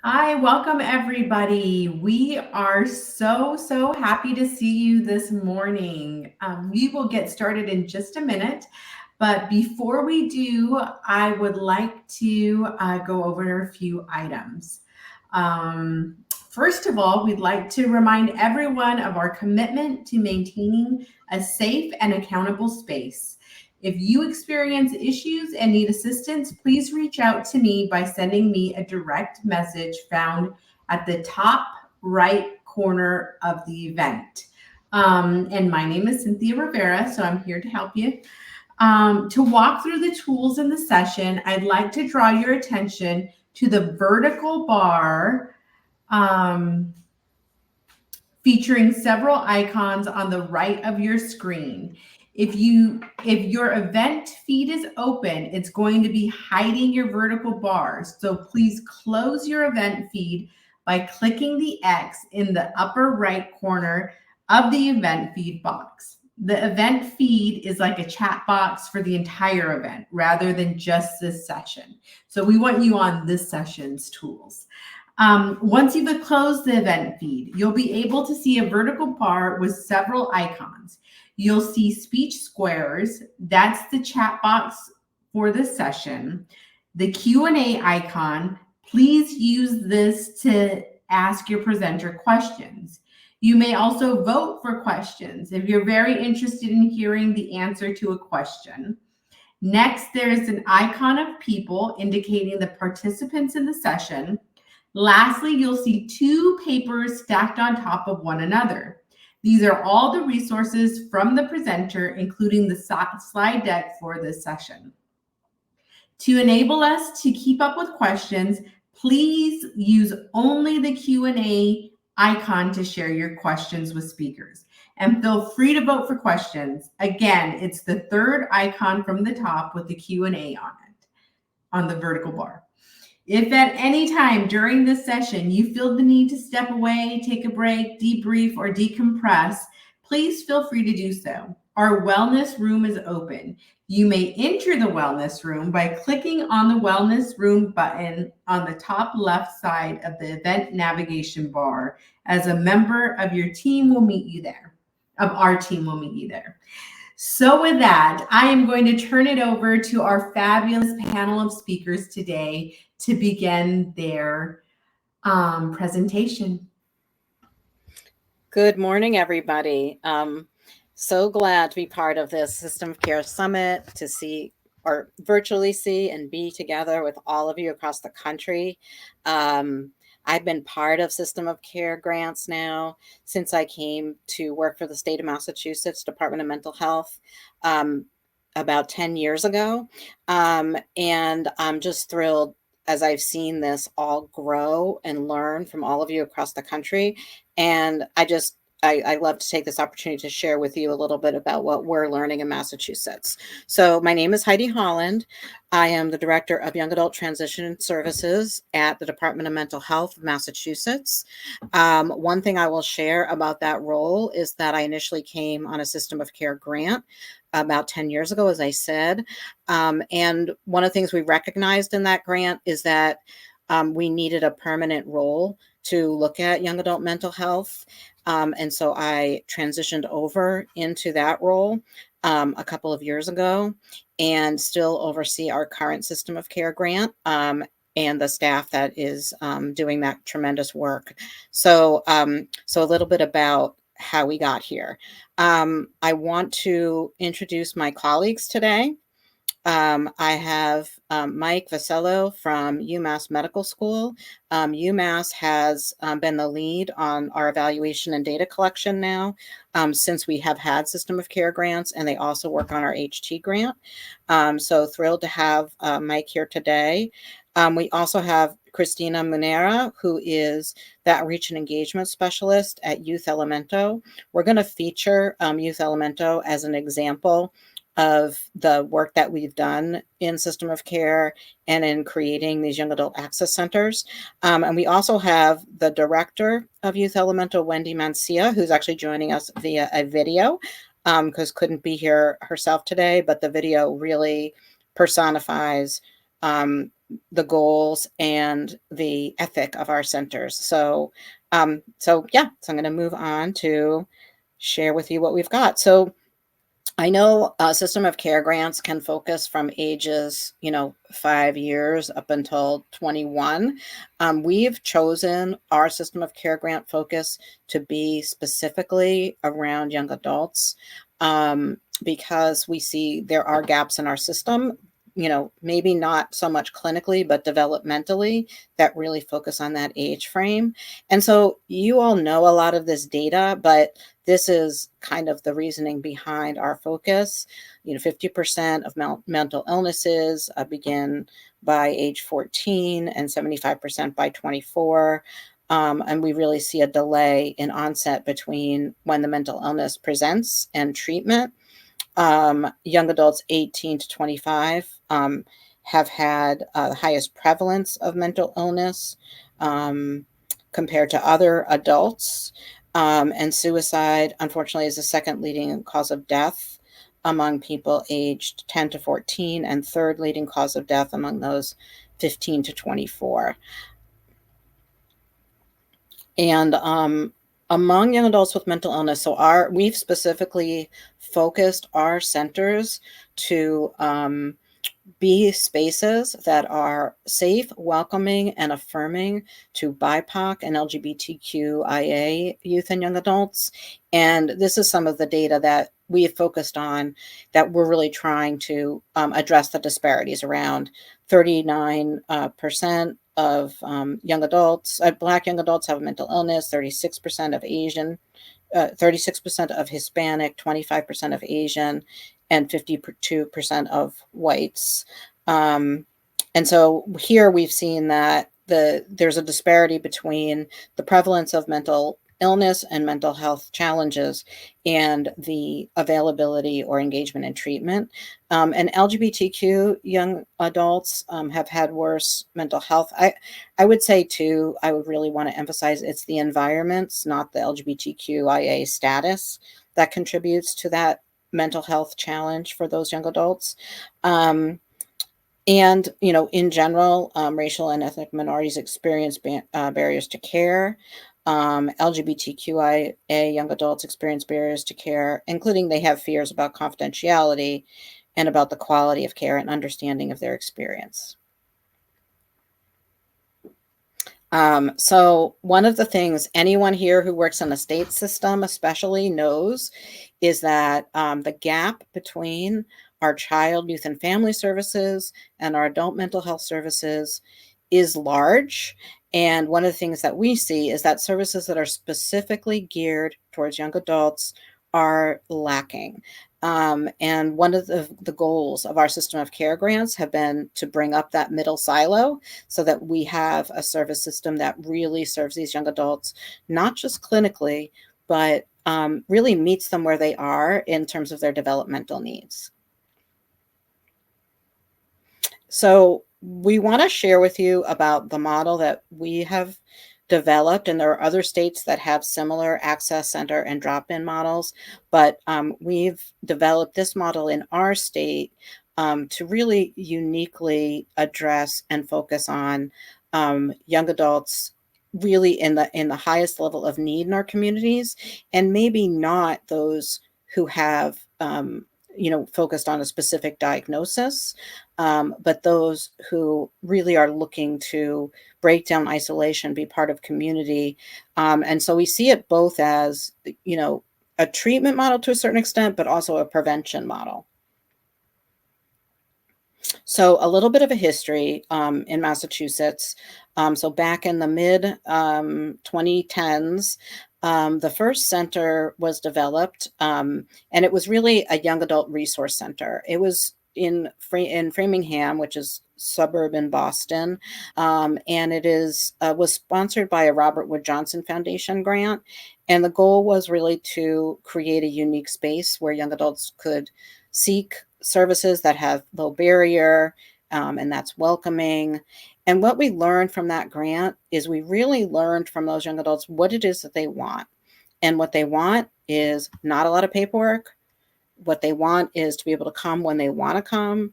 Hi, welcome everybody. We are so happy to see you this morning. We will get started in just a minute, but before we do, I would like to go over a few items. First of all, we'd like to remind everyone of our commitment to maintaining a safe and accountable space. If you experience issues and need assistance, please reach out to me by sending me a direct message found at the top right corner of the event. And my name is Cynthia Rivera, so I'm here to help you. To walk through the tools in the session, I'd like to draw your attention to the vertical bar featuring several icons on the right of your screen. If your event feed is open, it's going to be hiding your vertical bars. So please close your event feed by clicking the X in the upper right corner of the event feed box. The event feed is like a chat box for the entire event rather than just this session. So we want you on this session's tools. Once you've closed the event feed, you'll be able to see a vertical bar with several icons. You'll see speech squares. That's the chat box for the session. The Q&A icon, please use this to ask your presenter questions. You may also vote for questions if you're very interested in hearing the answer to a question. Next, there is an icon of people indicating the participants in the session. Lastly, you'll see two papers stacked on top of one another. These are all the resources from the presenter, including the slide deck for this session. To enable us to keep up with questions, please use only the Q&A icon to share your questions with speakers. And feel free to vote for questions. Again, it's the third icon from the top with the Q&A on it, on the vertical bar. If at any time during this session you feel the need to step away, take a break, debrief, or decompress, please feel free to do so. Our wellness room is open. You may enter the wellness room by clicking on the wellness room button on the top left side of the event navigation bar, as a member of your team will meet you there, of our team will meet you there. So with that, I am going to turn it over to our fabulous panel of speakers today to begin their presentation. Good morning, everybody. So glad to be part of this System of Care Summit, to see or virtually see and be together with all of you across the country. I've been part of System of Care grants now since I came to work for the state of Massachusetts Department of Mental Health about 10 years ago. And I'm just thrilled as I've seen this all grow and learn from all of you across the country. And I love to take this opportunity to share with you a little bit about what we're learning in Massachusetts. So my name is Heidi Holland. I am the Director of Young Adult Transition Services at the Department of Mental Health of Massachusetts. One thing I will share about that role is that I initially came on a System of Care grant about 10 years ago, as I said. And one of the things we recognized in that grant is that we needed a permanent role to look at young adult mental health. And so I transitioned over into that role a couple of years ago, and still oversee our current System of Care grant and the staff that is doing that tremendous work. So a little bit about how we got here. I want to introduce my colleagues today. I have Mike Vasello from UMass Medical School. UMass has been the lead on our evaluation and data collection now since we have had System of Care grants, and they also work on our HT grant. So thrilled to have Mike here today. We also have Christina Munera, who is the Outreach and Engagement Specialist at Youth Elemento. We're going to feature Youth Elemento as an example of the work that we've done in System of Care and in creating these young adult access centers. And we also have the director of Youth Elemento, Wendy Mancia, who's actually joining us via a video because couldn't be here herself today, but the video really personifies the goals and the ethic of our centers. So I'm going to move on to share with you what we've got. So I know system of care grants can focus from ages, 5 years up until 21. We've chosen our system of care grant focus to be specifically around young adults because we see there are gaps in our system, maybe not so much clinically, but developmentally, that really focus on that age frame. And so you all know a lot of this data, but this is kind of the reasoning behind our focus. 50% of mental illnesses begin by age 14 and 75% by 24. And we really see a delay in onset between when the mental illness presents and treatment. Young adults 18 to 25 have had the highest prevalence of mental illness compared to other adults. And suicide, unfortunately, is the second leading cause of death among people aged 10 to 14 and third leading cause of death among those 15 to 24. And among young adults with mental illness, so we've specifically focused our centers to be spaces that are safe, welcoming, and affirming to BIPOC and LGBTQIA youth and young adults. And this is some of the data that we have focused on that we're really trying to address the disparities around. 39% of young adults, Black young adults have a mental illness, 36% of Asian, 36% of Hispanic, 25% of Asian, and 52% of whites. And so here we've seen that there's a disparity between the prevalence of mental illness and mental health challenges and the availability or engagement in treatment. And LGBTQ young adults have had worse mental health. I would say too, I would really want to emphasize it's the environments, not the LGBTQIA status, that contributes to that mental health challenge for those young adults. And, in general, racial and ethnic minorities experience barriers to care. LGBTQIA young adults experience barriers to care, including they have fears about confidentiality and about the quality of care and understanding of their experience. So one of the things anyone here who works in the state system especially knows is that the gap between our child, youth, and family services and our adult mental health services is large. And one of the things that we see is that services that are specifically geared towards young adults are lacking. And one of the goals of our system of care grants have been to bring up that middle silo so that we have a service system that really serves these young adults, not just clinically, but really meets them where they are in terms of their developmental needs. So we want to share with you about the model that we have developed, and there are other states that have similar access center and drop-in models, but we've developed this model in our state to really uniquely address and focus on young adults really in the highest level of need in our communities, and maybe not those who have focused on a specific diagnosis, but those who really are looking to break down isolation, be part of community. And so we see it both as, a treatment model to a certain extent, but also a prevention model. So a little bit of a history in Massachusetts. So back in the mid 2010s, the first center was developed, and it was really a young adult resource center. It was in Framingham, which is suburban Boston, and it was sponsored by a Robert Wood Johnson Foundation grant. And the goal was really to create a unique space where young adults could seek services that have low barrier, and that's welcoming. And what we learned from that grant is we really learned from those young adults what it is that they want. And what they want is not a lot of paperwork. What they want is to be able to come when they want to come.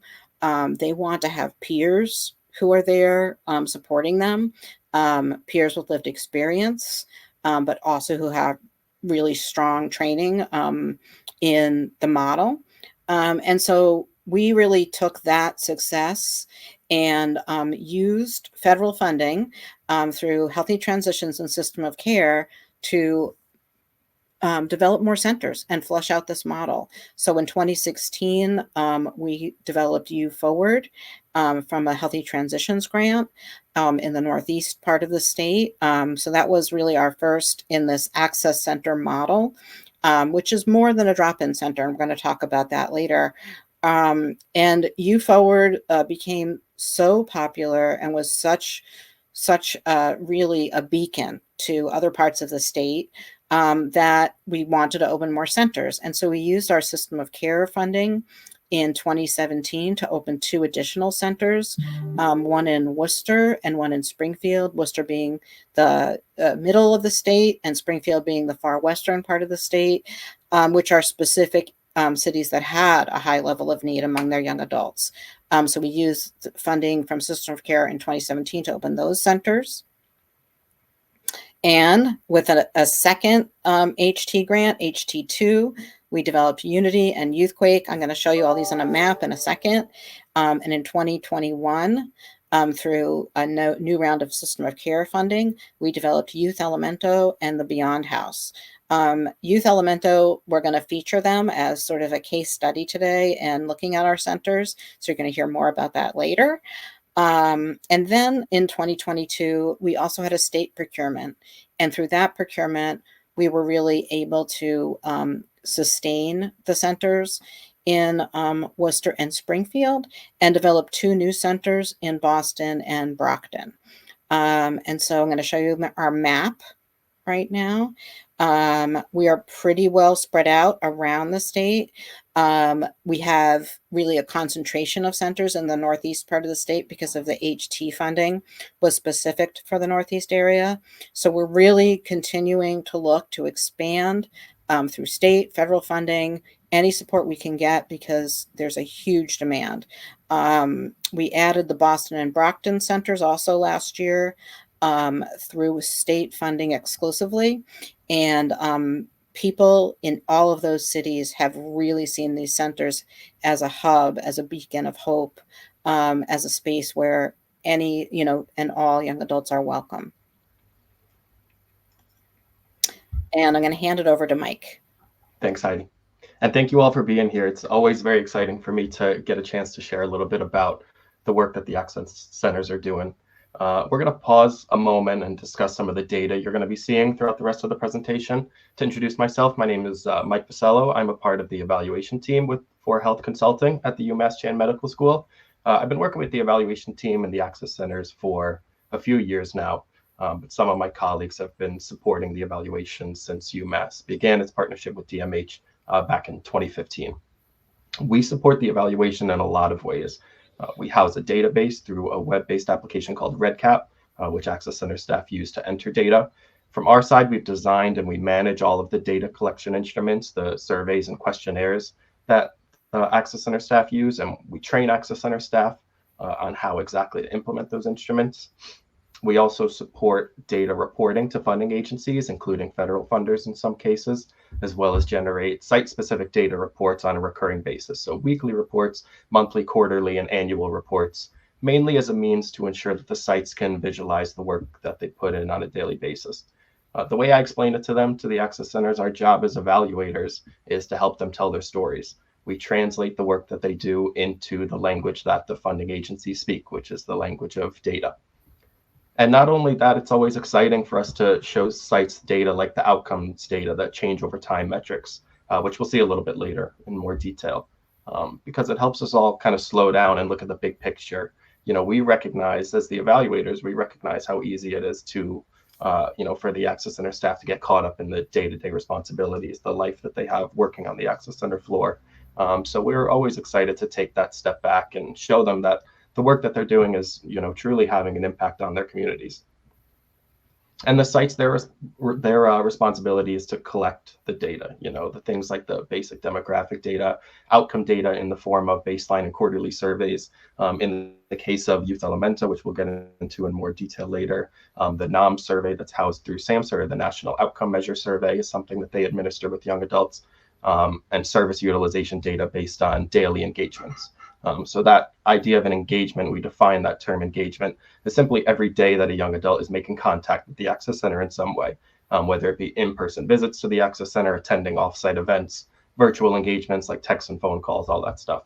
They want to have peers who are there supporting them, peers with lived experience, but also who have really strong training in the model. And so we really took that success and used federal funding through Healthy Transitions and System of Care to develop more centers and flush out this model. So in 2016, we developed U Forward from a Healthy Transitions grant in the Northeast part of the state. So that was really our first in this access center model, which is more than a drop-in center. I'm going to talk about that later. And U Forward became so popular and was such really a beacon to other parts of the state that we wanted to open more centers. And so we used our system of care funding in 2017 to open 2 additional centers, one in Worcester and one in Springfield, Worcester being the middle of the state and Springfield being the far western part of the state, which are specific cities that had a high level of need among their young adults. So we used funding from System of Care in 2017 to open those centers. And with a second HT grant, HT2, we developed Unity and Youthquake. I'm going to show you all these on a map in a second. And in 2021, through a new round of System of Care funding, we developed Youth Elemento and the Beyond House. Youth Elemento, we're going to feature them as sort of a case study today and looking at our centers. So you're going to hear more about that later. And then in 2022, we also had a state procurement. And through that procurement, we were really able to sustain the centers in Worcester and Springfield and develop 2 new centers in Boston and Brockton. And so I'm going to show you our map right now. We are pretty well spread out around the state. We have really a concentration of centers in the Northeast part of the state because of the HT funding was specific for the Northeast area. So we're really continuing to look to expand through state, federal funding, any support we can get because there's a huge demand. We added the Boston and Brockton centers also last year through state funding exclusively. And people in all of those cities have really seen these centers as a hub, as a beacon of hope, as a space where any, and all young adults are welcome. And I'm going to hand it over to Mike. Thanks, Heidi. And thank you all for being here. It's always very exciting for me to get a chance to share a little bit about the work that the Access Centers are doing. We're going to pause a moment and discuss some of the data you're going to be seeing throughout the rest of the presentation. To introduce myself, my name is Mike Pacello. I'm a part of the evaluation team with ForHealth Consulting at the UMass Chan Medical School. I've been working with the evaluation team and the Access Centers for a few years now, but some of my colleagues have been supporting the evaluation since UMass began its partnership with DMH back in 2015. We support the evaluation in a lot of ways. We house a database through a web-based application called REDCap, which Access Center staff use to enter data. From our side, we've designed and we manage all of the data collection instruments, the surveys and questionnaires that Access Center staff use, and we train Access Center staff on how exactly to implement those instruments. We also support data reporting to funding agencies, including federal funders in some cases, as well as generate site-specific data reports on a recurring basis. So weekly reports, monthly, quarterly, and annual reports, mainly as a means to ensure that the sites can visualize the work that they put in on a daily basis. The way I explain it to them, to the Access Centers, our job as evaluators is to help them tell their stories. We translate the work that they do into the language that the funding agencies speak, which is the language of data. And not only that, it's always exciting for us to show sites data like the outcomes data that change over time metrics, which we'll see a little bit later in more detail, because it helps us all kind of slow down and look at the big picture. We recognize as the evaluators, we recognize how easy it is to, for the Access Center staff to get caught up in the day-to-day responsibilities, the life that they have working on the Access Center floor. So we're always excited to take that step back and show them that the work that they're doing is, truly having an impact on their communities. And the sites, their responsibility is to collect the data, the things like the basic demographic data, outcome data in the form of baseline and quarterly surveys. In the case of Youth Elementa, which we'll get into in more detail later, the NOM survey that's housed through SAMHSA, or the National Outcome Measure Survey, is something that they administer with young adults, and service utilization data based on daily engagements. So that idea of an engagement, we define that term engagement is simply every day that a young adult is making contact with the Access Center in some way, whether it be in-person visits to the Access Center, attending off-site events, virtual engagements like text and phone calls, all that stuff.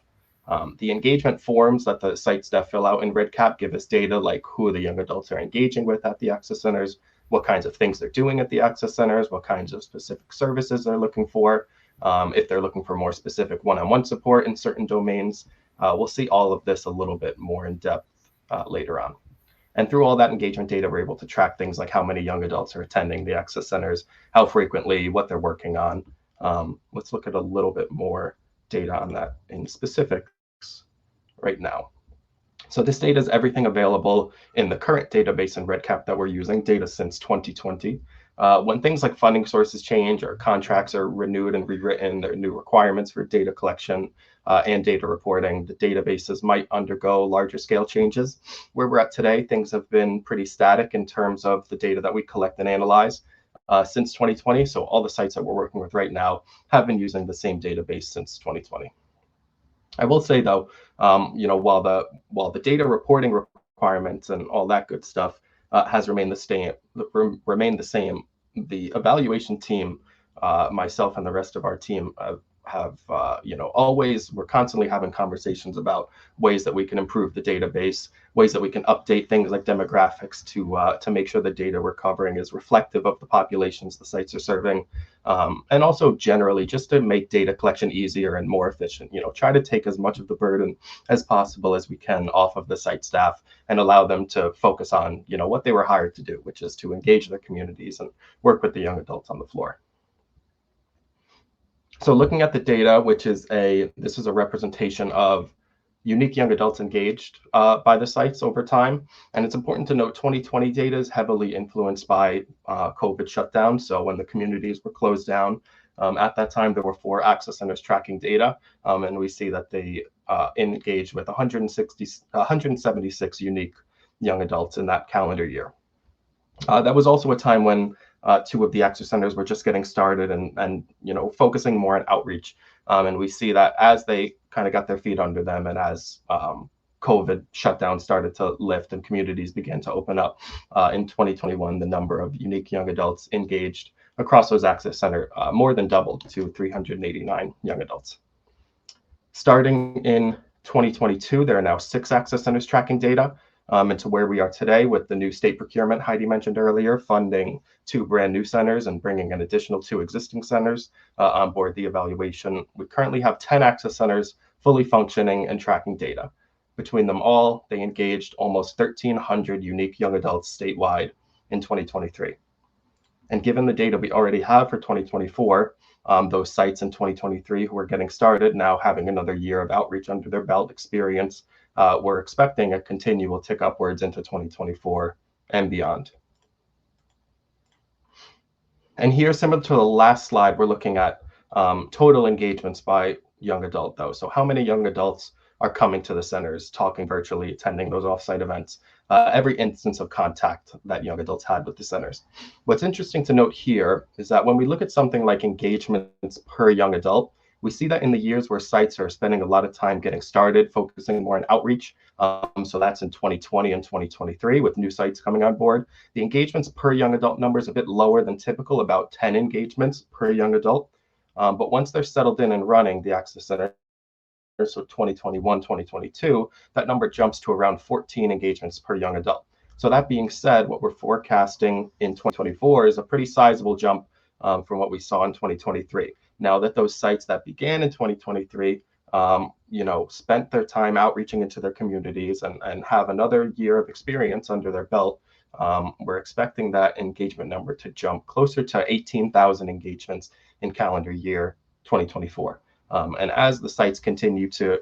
The engagement forms that the site staff fill out in REDCap give us data like who the young adults are engaging with at the Access Centers, what kinds of things they're doing at the Access Centers, what kinds of specific services they're looking for, if they're looking for more specific one-on-one support in certain domains. We'll see all of this a little bit more in depth later on. And through all that engagement data, we're able to track things like how many young adults are attending the Access Centers, how frequently, what they're working on. Let's look at a little bit more data on that in specifics right now. So this data is everything available in the current database in REDCap that we're using, data since 2020. When things like funding sources change or contracts are renewed and rewritten, there are new requirements for data collection and data reporting. The databases might undergo larger scale changes. Where we're at today, things have been pretty static in terms of the data that we collect and analyze since 2020. So all the sites that we're working with right now have been using the same database since 2020. I will say though, while the data reporting requirements and all that good stuff has remained the same, the evaluation team, myself and the rest of our team we're constantly having conversations about ways that we can improve the database, ways that we can update things like demographics to make sure the data we're covering is reflective of the populations the sites are serving, and also generally just to make data collection easier and more efficient. Try to take as much of the burden as possible as we can off of the site staff and allow them to focus on what they were hired to do, which is to engage their communities and work with the young adults on the floor. So looking at the data, this is a representation of unique young adults engaged by the sites over time. And it's important to note 2020 data is heavily influenced by COVID shutdown. So when the communities were closed down, at that time, there were 4 Access Centers tracking data. And we see that they engaged with 176 unique young adults in that calendar year. That was also a time when 2 of the Access Centers were just getting started and focusing more on outreach. And we see that as they kind of got their feet under them and as COVID shutdown started to lift and communities began to open up in 2021, the number of unique young adults engaged across those Access Center more than doubled to 389 young adults. Starting in 2022, there are now 6 Access Centers tracking data. And to where we are today with the new state procurement Heidi mentioned earlier, funding 2 brand new centers and bringing an additional 2 existing centers on board the evaluation. We currently have 10 Access Centers fully functioning and tracking data. Between them all, they engaged almost 1,300 unique young adults statewide in 2023. And given the data we already have for 2024, those sites in 2023 who are getting started now having another year of outreach under their belt experience, we're expecting a continual tick upwards into 2024 and beyond. And here, similar to the last slide, we're looking at total engagements by young adult though. So how many young adults are coming to the centers, talking virtually, attending those offsite events, every instance of contact that young adults had with the centers. What's interesting to note here is that when we look at something like engagements per young adult, we see that in the years where sites are spending a lot of time getting started, focusing more on outreach. So that's in 2020 and 2023 with new sites coming on board. The engagements per young adult number is a bit lower than typical, about 10 engagements per young adult. But once they're settled in and running the Access Center, so 2021, 2022, that number jumps to around 14 engagements per young adult. So that being said, what we're forecasting in 2024 is a pretty sizable jump from what we saw in 2023. Now that those sites that began in 2023, spent their time outreaching into their communities and have another year of experience under their belt, we're expecting that engagement number to jump closer to 18,000 engagements in calendar year 2024. And as the sites continue to,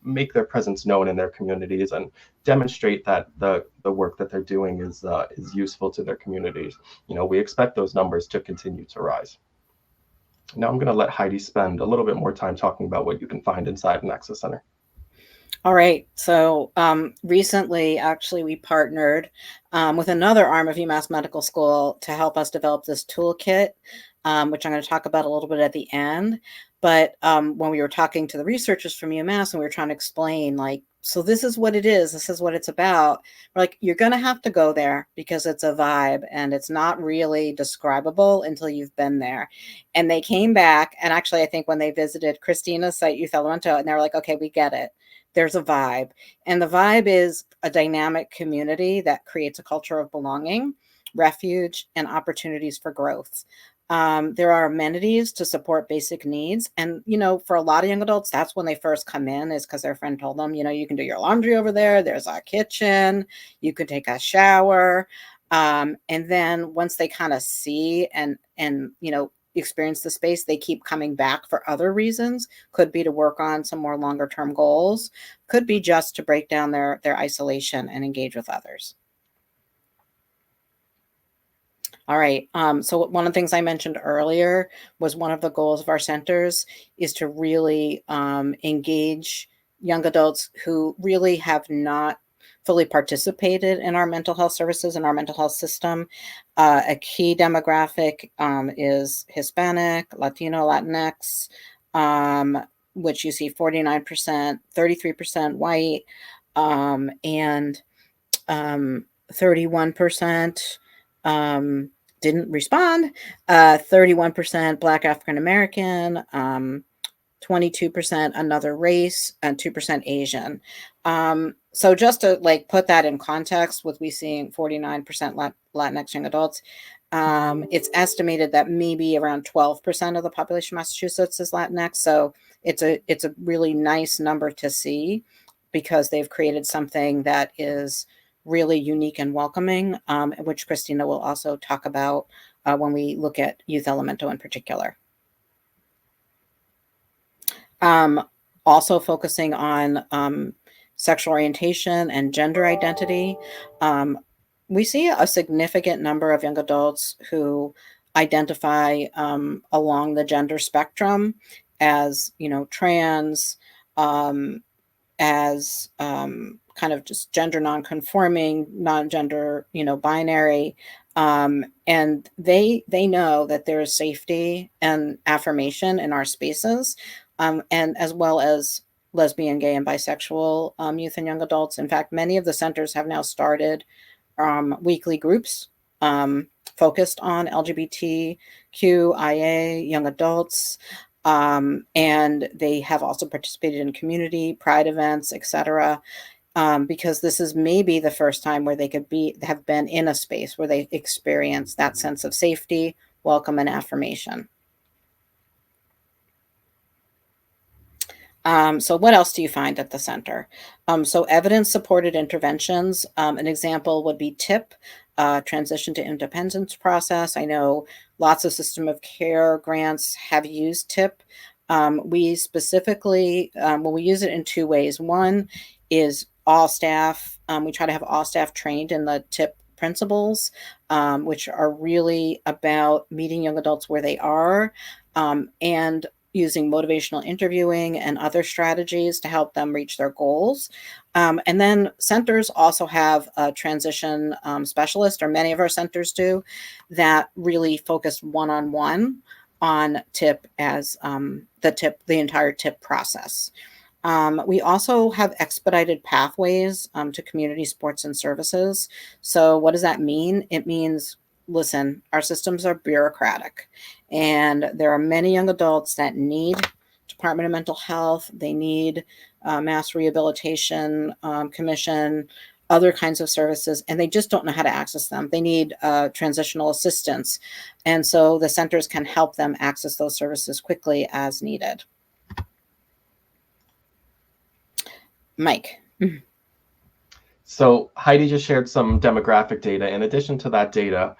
make their presence known in their communities and demonstrate that the work that they're doing is useful to their communities. We expect those numbers to continue to rise. Now I'm going to let Heidi spend a little bit more time talking about what you can find inside an Access Center. All right. So recently, actually, we partnered with another arm of UMass Medical School to help us develop this toolkit, which I'm going to talk about a little bit at the end. But when we were talking to the researchers from UMass and we were trying to explain, like, so this is what it is, this is what it's about, we're like, you're going to have to go there because it's a vibe and it's not really describable until you've been there. And they came back, and actually, I think when they visited Christina's site, Youth Elemento, and they were like, okay, we get it. There's a vibe. And the vibe is a dynamic community that creates a culture of belonging, refuge, and opportunities for growth. There are amenities to support basic needs. And, for a lot of young adults, that's when they first come in, is because their friend told them, you can do your laundry over there. There's a kitchen. You can take a shower. And then once they kind of see and experience the space, they keep coming back for other reasons. Could be to work on some more longer term goals, could be just to break down their isolation and engage with others. All right. So one of the things I mentioned earlier was one of the goals of our centers is to really engage young adults who really have not fully participated in our mental health services and our mental health system. A key demographic is Hispanic, Latino, Latinx, which you see 49%, 33% white, and 31% didn't respond, 31% Black African American, 22% another race, and 2% Asian. So just to put that in context, with we seeing 49% Latinx young adults, it's estimated that maybe around 12% of the population of Massachusetts is Latinx. So it's a really nice number to see, because they've created something that is really unique and welcoming, which Christina will also talk about when we look at Youth Elemento in particular. Also focusing on sexual orientation and gender identity. We see a significant number of young adults who identify along the gender spectrum as, trans, as kind of just gender non-conforming, non-gender, binary. And they know that there is safety and affirmation in our spaces, and as well as lesbian, gay, and bisexual youth and young adults. In fact, many of the centers have now started weekly groups focused on LGBTQIA young adults. And they have also participated in community pride events, etc. Because this is maybe the first time where they could have been in a space where they experience that sense of safety, welcome, and affirmation. So what else do you find at the center? So evidence-supported interventions. An example would be TIP, Transition to Independence Process. I know lots of system of care grants have used TIP. We specifically, we use it in two ways. One is all staff. We try to have all staff trained in the TIP principles, which are really about meeting young adults where they are, and using motivational interviewing and other strategies to help them reach their goals. And then centers also have a transition specialist, or many of our centers do, that really focus one-on-one on TIP as the entire TIP process. We also have expedited pathways to community supports and services. So what does that mean? It means, listen, our systems are bureaucratic, and there are many young adults that need Department of Mental Health. They need Mass Rehabilitation Commission, other kinds of services, and they just don't know how to access them. They need transitional assistance. And so the centers can help them access those services quickly as needed. Mike. So Heidi just shared some demographic data. In addition to that data,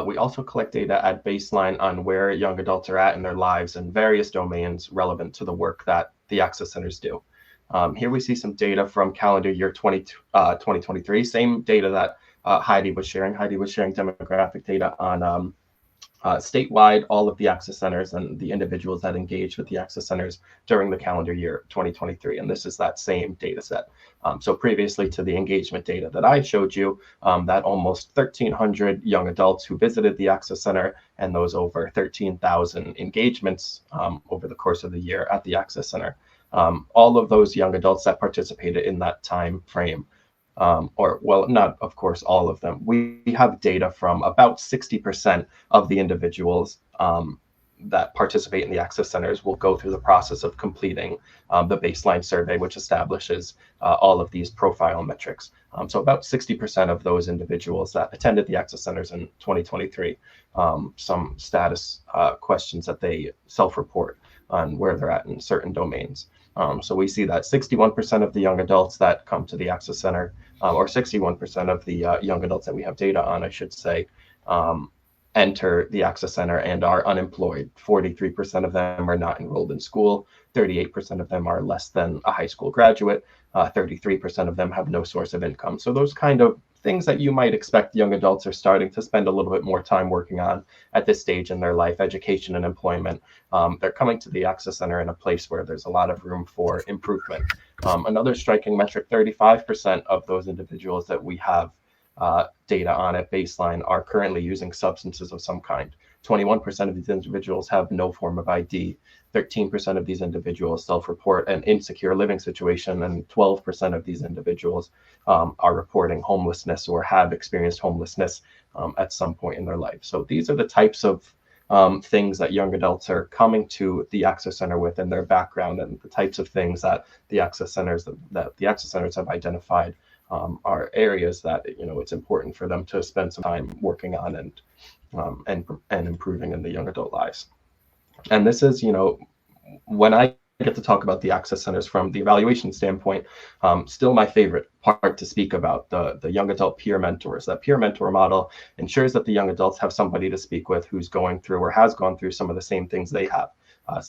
we also collect data at baseline on where young adults are at in their lives in various domains relevant to the work that the Access Centers do. Here we see some data from calendar year 2023, same data that Heidi was sharing. Heidi was sharing demographic data on statewide, all of the access centers and the individuals that engaged with the access centers during the calendar year 2023. And this is that same data set. So previously to the engagement data that I showed you, that almost 1,300 young adults who visited the access center and those over 13,000 engagements over the course of the year at the access center. All of those young adults that participated in that time frame, or well, not of course all of them. We have data from about 60% of the individuals that participate in the access centers will go through the process of completing the baseline survey, which establishes all of these profile metrics. So about 60% of those individuals that attended the access centers in 2023, some status questions that they self-report on where they're at in certain domains. So we see that 61% of the young adults that come to the access center, or 61% of the young adults that we have data on, I should say, enter the access center and are unemployed. 43% of them are not enrolled in school. 38% of them are less than a high school graduate. 33% of them have no source of income. So those kind of things that you might expect young adults are starting to spend a little bit more time working on at this stage in their life, education and employment. They're coming to the access center in a place where there's a lot of room for improvement. Another striking metric, 35% of those individuals that we have data on at baseline are currently using substances of some kind. 21% of these individuals have no form of ID. 13% of these individuals self-report an insecure living situation, and 12% of these individuals are reporting homelessness or have experienced homelessness at some point in their life. So these are the types of things that young adults are coming to the access center with in their background, and the types of things that the access centers have identified are areas that it's important for them to spend some time working on and improving in the young adult lives. And this is, when I get to talk about the access centers from the evaluation standpoint, still my favorite part to speak about, the young adult peer mentors. That peer mentor model ensures that the young adults have somebody to speak with who's going through or has gone through some of the same things they have.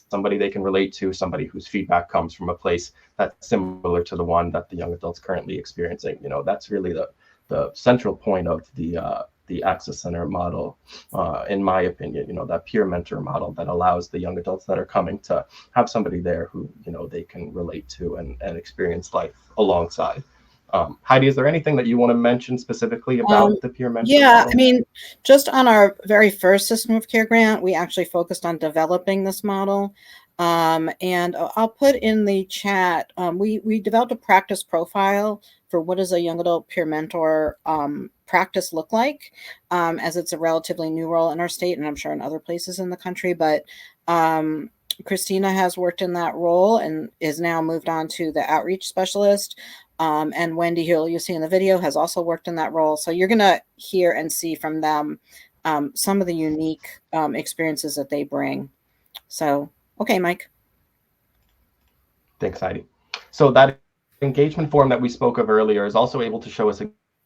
Somebody they can relate to, somebody whose feedback comes from a place that's similar to the one that the young adult's currently experiencing. That's really the central point of the access center model, in my opinion. That peer mentor model that allows the young adults that are coming to have somebody there who they can relate to and experience life alongside. Heidi, is there anything that you want to mention specifically about the peer mentor model? I mean, just on our very first System of Care grant, we actually focused on developing this model. And I'll put in the chat, we developed a practice profile for what does a young adult peer mentor practice look like, as it's a relatively new role in our state, and I'm sure in other places in the country. But Christina has worked in that role and is now moved on to the outreach specialist. And Wendy, who you'll see in the video, has also worked in that role. So you're going to hear and see from them some of the unique experiences that they bring. So, okay, Mike. Thanks, Heidi. So that engagement form that we spoke of earlier is also able to show us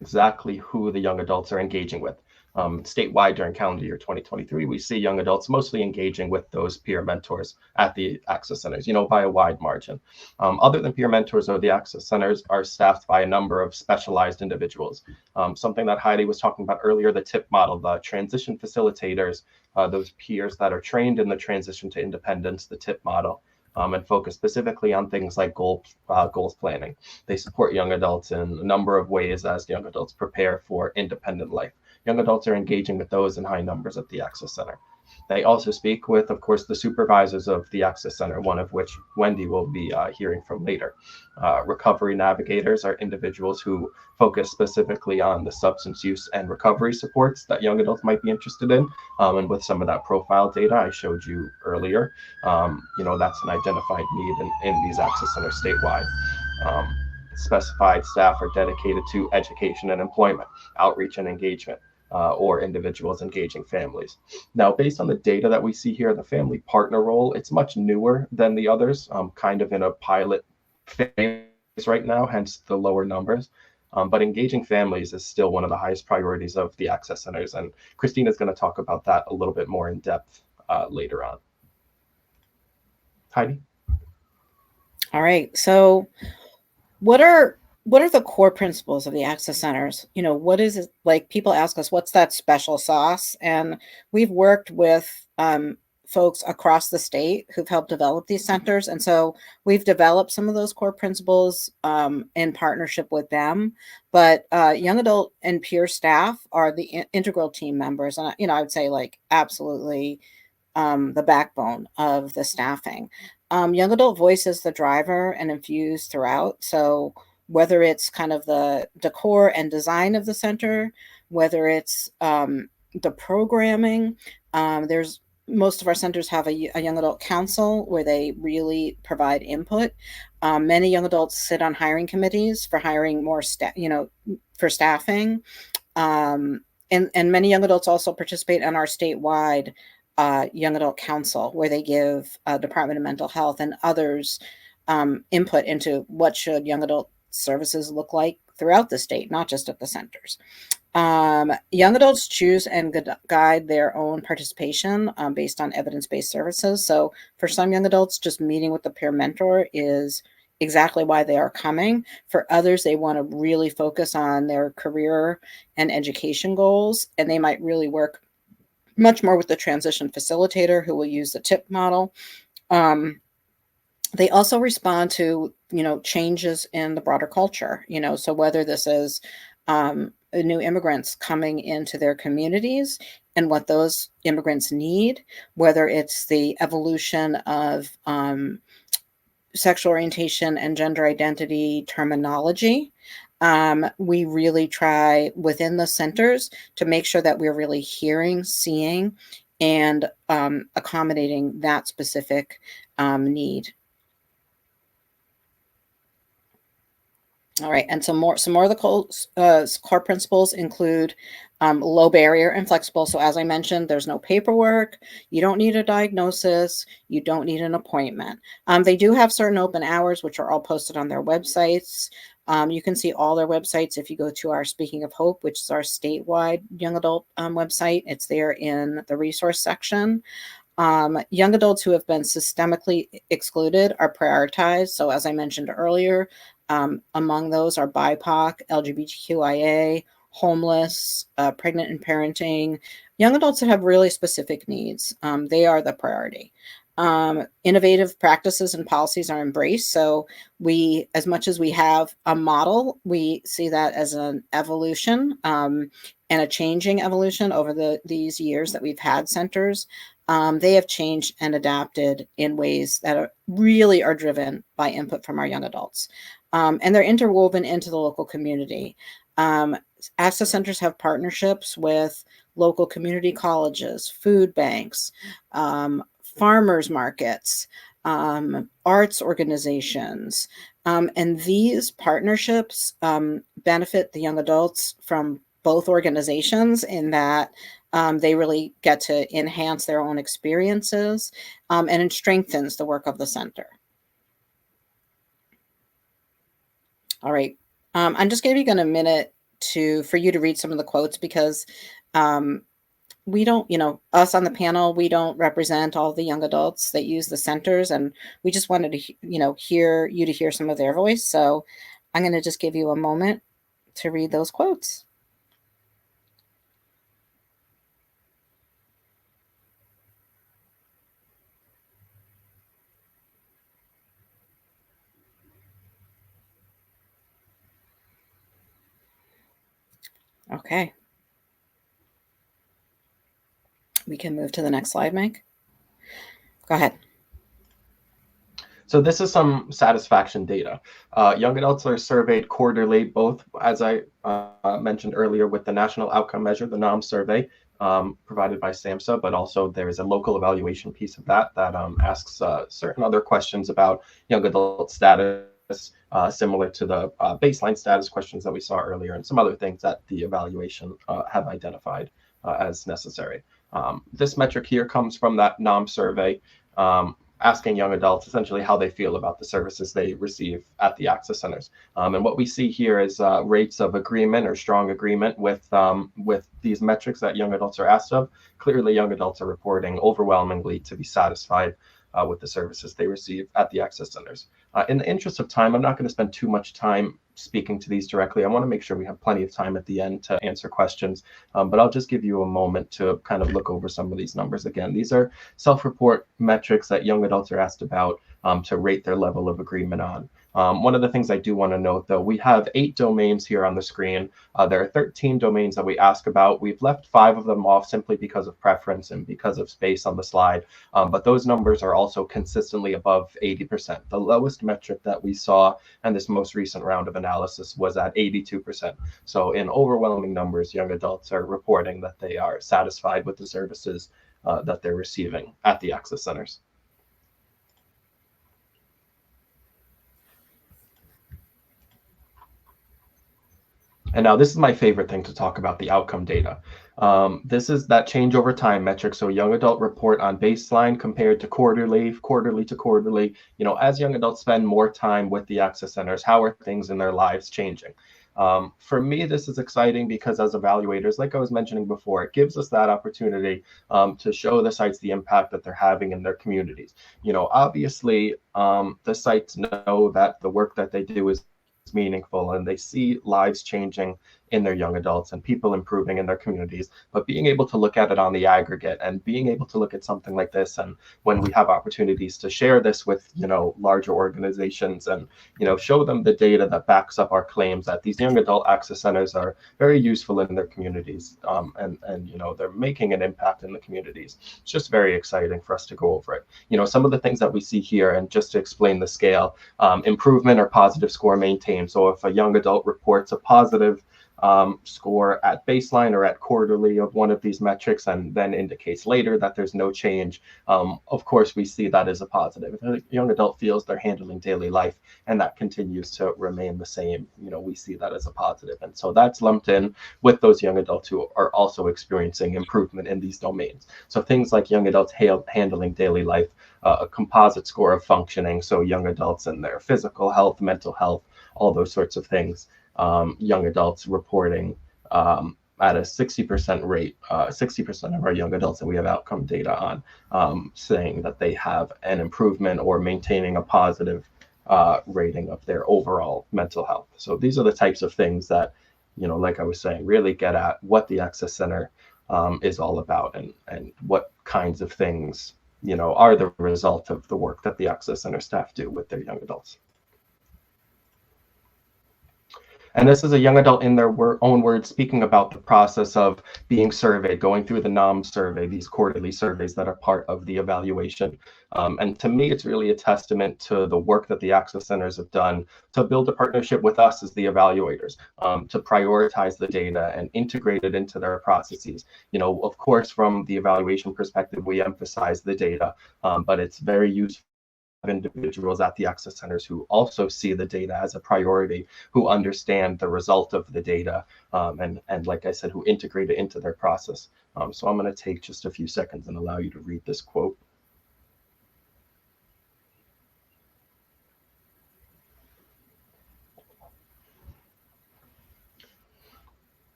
exactly who the young adults are engaging with. Statewide during calendar year 2023, we see young adults mostly engaging with those peer mentors at the access centers, by a wide margin. Other than peer mentors, the access centers are staffed by a number of specialized individuals. Something that Heidi was talking about earlier, the TIP model, the transition facilitators, those peers that are trained in the transition to independence, the TIP model, and focus specifically on things like goals planning. They support young adults in a number of ways as young adults prepare for independent life. Young adults are engaging with those in high numbers at the access center. They also speak with, of course, the supervisors of the access center, one of which Wendy will be hearing from later. Recovery navigators are individuals who focus specifically on the substance use and recovery supports that young adults might be interested in. And with some of that profile data I showed you earlier, that's an identified need in these access centers statewide. Specified staff are dedicated to education and employment, outreach and engagement, or individuals engaging families. Now, based on the data that we see here, the family partner role, it's much newer than the others, kind of in a pilot phase right now, hence the lower numbers. But engaging families is still one of the highest priorities of the access centers. And Christina is going to talk about that a little bit more in depth later on. Heidi? All right. So what are the core principles of the access centers? What is it, like, people ask us, what's that special sauce? And we've worked with folks across the state who've helped develop these centers. And so we've developed some of those core principles in partnership with them. But young adult and peer staff are the integral team members. And, I would say, like, absolutely the backbone of the staffing. Young adult voice is the driver and infused throughout. So whether it's kind of the decor and design of the center, whether it's the programming, there's most of our centers have a young adult council where they really provide input. Many young adults sit on hiring committees for hiring more staff, for staffing. And many young adults also participate in our statewide young adult council, where they give Department of Mental Health and others input into what should young adult services look like throughout the state, not just at the centers. Young adults choose and guide their own participation based on evidence-based services. So for some young adults, just meeting with the peer mentor is exactly why they are coming. For others, they want to really focus on their career and education goals, and they might really work much more with the transition facilitator who will use the TIP model. They also respond to, changes in the broader culture, so whether this is new immigrants coming into their communities and what those immigrants need, whether it's the evolution of sexual orientation and gender identity terminology. We really try within the centers to make sure that we're really hearing, seeing, and accommodating that specific need. All right, and some more of the core principles include low barrier and flexible. So as I mentioned, there's no paperwork. You don't need a diagnosis. You don't need an appointment. They do have certain open hours, which are all posted on their websites. You can see all their websites if you go to our Speaking of Hope, which is our statewide young adult website. It's there in the resource section. Young adults who have been systemically excluded are prioritized. So as I mentioned earlier, among those are BIPOC, LGBTQIA, homeless, pregnant and parenting, young adults that have really specific needs. They are the priority. Innovative practices and policies are embraced. So we, as much as we have a model, we see that as an evolution and a changing evolution over these years that we've had centers. They have changed and adapted in ways that really are driven by input from our young adults. And they're interwoven into the local community. Access centers have partnerships with local community colleges, food banks, farmers markets, arts organizations. And these partnerships benefit the young adults from both organizations in that they really get to enhance their own experiences, and it strengthens the work of the center. All right. I'm just giving you a minute for you to read some of the quotes, because we don't, us on the panel, we don't represent all the young adults that use the centers, and we just wanted to, hear some of their voice. So I'm going to just give you a moment to read those quotes. Okay. We can move to the next slide, Mike. Go ahead. So this is some satisfaction data. Young adults are surveyed quarterly, both, as I mentioned earlier, with the National Outcome Measure, the NOM survey, provided by SAMHSA, but also there is a local evaluation piece of that asks certain other questions about young adult status, similar to the baseline status questions that we saw earlier, and some other things that the evaluation have identified as necessary. This metric here comes from that NOM survey, asking young adults essentially how they feel about the services they receive at the access centers. And what we see here is rates of agreement or strong agreement with these metrics that young adults are asked of. Clearly, young adults are reporting overwhelmingly to be satisfied with the services they receive at the access centers. In the interest of time, I'm not going to spend too much time speaking to these directly. I want to make sure we have plenty of time at the end to answer questions, but I'll just give you a moment to kind of look over some of these numbers again. These are self-report metrics that young adults are asked about to rate their level of agreement on. One of the things I do want to note, though, we have 8 domains here on the screen. There are 13 domains that we ask about. We've left 5 of them off simply because of preference and because of space on the slide, but those numbers are also consistently above 80%. The lowest metric that we saw in this most recent round of analysis was at 82%. So in overwhelming numbers, young adults are reporting that they are satisfied with the services that they're receiving at the access centers. And now this is my favorite thing to talk about, the outcome data. This is that change over time metric. So young adult report on baseline compared to quarterly to quarterly. You know, as young adults spend more time with the access centers, how are things in their lives changing? For me, this is exciting because as evaluators, like I was mentioning before, it gives us that opportunity to show the sites the impact that they're having in their communities. You know, obviously, the sites know that the work that they do is meaningful and they see lives changing in their young adults and people improving in their communities, but being able to look at it on the aggregate and being able to look at something like this, and when we have opportunities to share this with, you know, larger organizations and, you know, show them the data that backs up our claims that these young adult access centers are very useful in their communities, and you know, they're making an impact in the communities. It's just very exciting for us to go over it. You know, some of the things that we see here, and just to explain the scale, improvement or positive score maintained. So if a young adult reports a positive score at baseline or at quarterly of one of these metrics and then indicates later that there's no change, of course we see that as a positive. If a young adult feels they're handling daily life and that continues to remain the same, you know, we see that as a positive. And so that's lumped in with those young adults who are also experiencing improvement in these domains. So things like young adults handling daily life, a composite score of functioning, so young adults and their physical health, mental health, all those sorts of things. Young adults reporting at a 60% rate, 60% of our young adults that we have outcome data on, saying that they have an improvement or maintaining a positive rating of their overall mental health. So these are the types of things that, you know, like I was saying, really get at what the access center is all about, and what kinds of things, you know, are the result of the work that the access center staff do with their young adults. And this is a young adult in their own words speaking about the process of being surveyed, going through the NOM survey, these quarterly surveys that are part of the evaluation. And to me, it's really a testament to the work that the access centers have done to build a partnership with us as the evaluators, to prioritize the data and integrate it into their processes. You know, of course, from the evaluation perspective, we emphasize the data, but it's very useful individuals at the access centers who also see the data as a priority, who understand the result of the data, and like I said, who integrate it into their process. So I'm going to take just a few seconds and allow you to read this quote.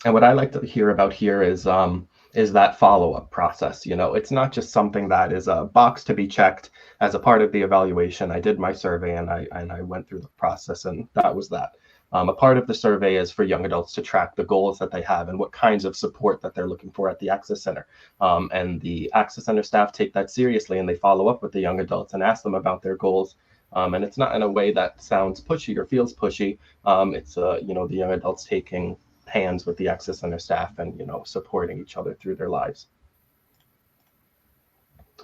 And what I like to hear about here is that follow-up process. You know, it's not just something that is a box to be checked as a part of the evaluation. I did my survey and I went through the process, and that was that. A part of the survey is for young adults to track the goals that they have and what kinds of support that they're looking for at the access center. And the access center staff take that seriously, and they follow up with the young adults and ask them about their goals. And it's not in a way that sounds pushy or feels pushy. It's you know, the young adults taking hands with the access center staff and, you know, supporting each other through their lives.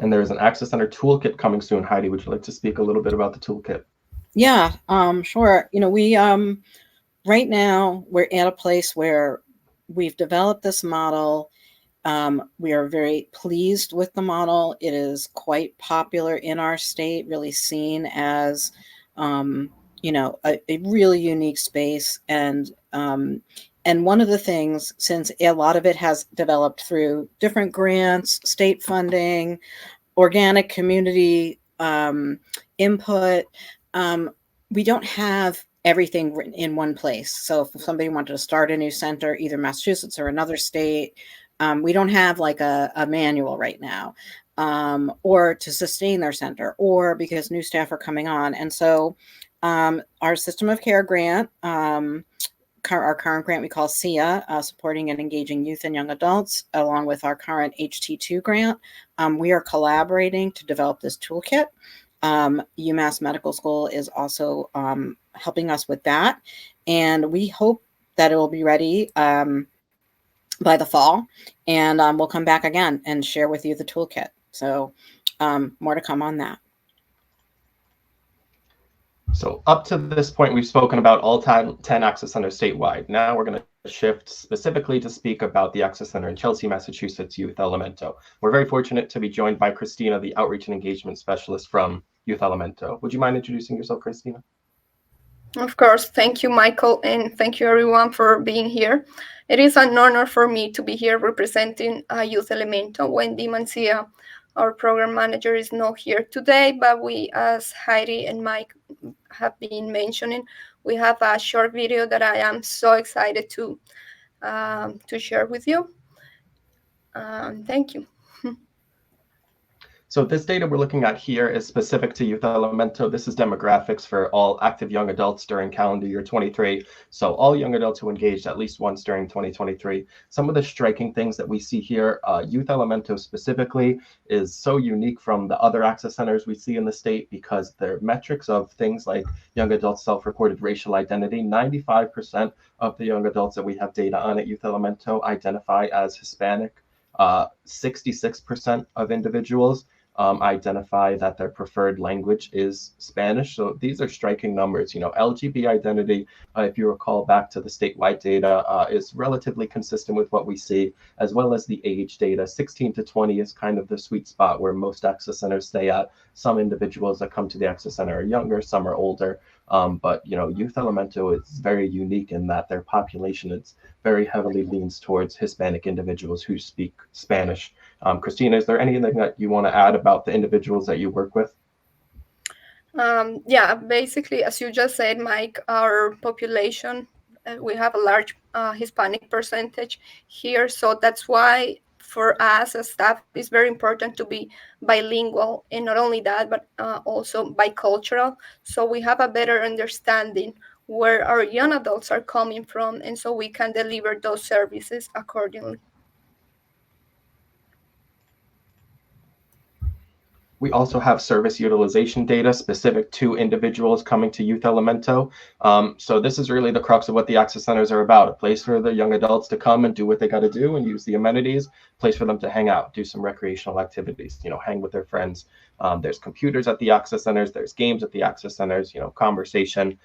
And there's an access center toolkit coming soon. Heidi, would you like to speak a little bit about the toolkit? Yeah, sure. You know, we right now we're at a place where we've developed this model. We are very pleased with the model. It is quite popular in our state, really seen as you know, a really unique space. And one of the things, since a lot of it has developed through different grants, state funding, organic community input, we don't have everything written in one place. So if somebody wanted to start a new center, either Massachusetts or another state, we don't have like a manual right now. or to sustain their center, or because new staff are coming on. And so our System of Care grant, our current grant we call SIA, Supporting and Engaging Youth and Young Adults, along with our current HT2 grant, we are collaborating to develop this toolkit. UMass Medical School is also helping us with that. And we hope that it will be ready by the fall. And we'll come back again and share with you the toolkit. So more to come on that. So up to this point, we've spoken about all 10 Access Centers statewide. Now we're going to shift specifically to speak about the Access Center in Chelsea, Massachusetts, Youth Elemento. We're very fortunate to be joined by Christina, the Outreach and Engagement Specialist from Youth Elemento. Would you mind introducing yourself, Christina? Of course. Thank you, Michael, and thank you everyone for being here. It is an honor for me to be here representing Youth Elemento. Wendy Mancia, our program manager, is not here today, but we, as Heidi and Mike have been mentioning, we have a short video that I am so excited to share with you. Thank you. So this data we're looking at here is specific to Youth Elemento. This is demographics for all active young adults during calendar year 23. So all young adults who engaged at least once during 2023. Some of the striking things that we see here, Youth Elemento specifically is so unique from the other access centers we see in the state because their metrics of things like young adults self-reported racial identity, 95% of the young adults that we have data on at Youth Elemento identify as Hispanic. 66% of individuals identify that their preferred language is Spanish. So these are striking numbers. You know, LGBT identity, if you recall back to the statewide data, is relatively consistent with what we see, as well as the age data. 16 to 20 is kind of the sweet spot where most access centers stay at. Some individuals that come to the access center are younger, some are older. But, you know, Youth Elemento is very unique in that their population is very heavily leans towards Hispanic individuals who speak Spanish. Christina, is there anything that you want to add about the individuals that you work with? Yeah, basically, as you just said, Mike, our population, we have a large Hispanic percentage here. So that's why for us as staff, it's very important to be bilingual. And not only that, but also bicultural. So we have a better understanding where our young adults are coming from. And so we can deliver those services accordingly. We also have service utilization data specific to individuals coming to Youth Elemento. So this is really the crux of what the access centers are about, a place for the young adults to come and do what they got to do and use the amenities, a place for them to hang out, do some recreational activities, you know, hang with their friends. There's computers at the access centers, there's games at the access centers, you know, conversation.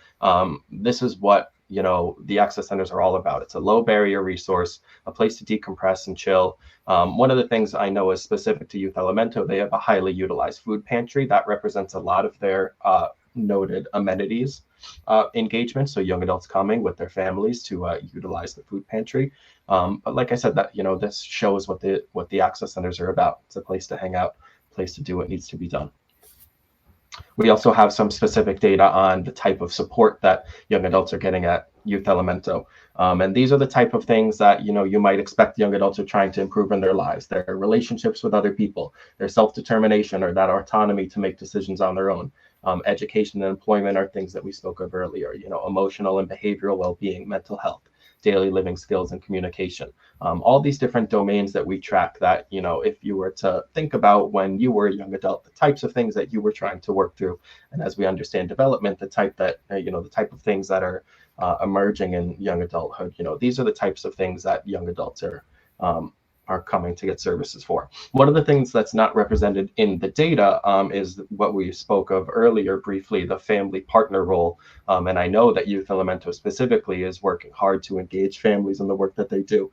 This is what, you know, the access centers are all about. It's a low barrier resource, a place to decompress and chill. One of the things I know is specific to Youth Elemento, they have a highly utilized food pantry that represents a lot of their noted amenities engagement. So young adults coming with their families to utilize the food pantry. But like I said, that, you know, this shows what the access centers are about. It's a place to hang out, a place to do what needs to be done. We also have some specific data on the type of support that young adults are getting at Youth Elemento. And these are the type of things that, you know, you might expect young adults are trying to improve in their lives, their relationships with other people, their self-determination or that autonomy to make decisions on their own. Education and employment are things that we spoke of earlier, you know, emotional and behavioral well-being, mental health, daily living skills and communication. All these different domains that we track that, you know, if you were to think about when you were a young adult, the types of things that you were trying to work through. And as we understand development, the type that, you know, the type of things that are emerging in young adulthood, you know, these are the types of things that young adults are coming to get services for. One of the things that's not represented in the data is what we spoke of earlier briefly, the family partner role. And I know that Youth Elemento specifically is working hard to engage families in the work that they do.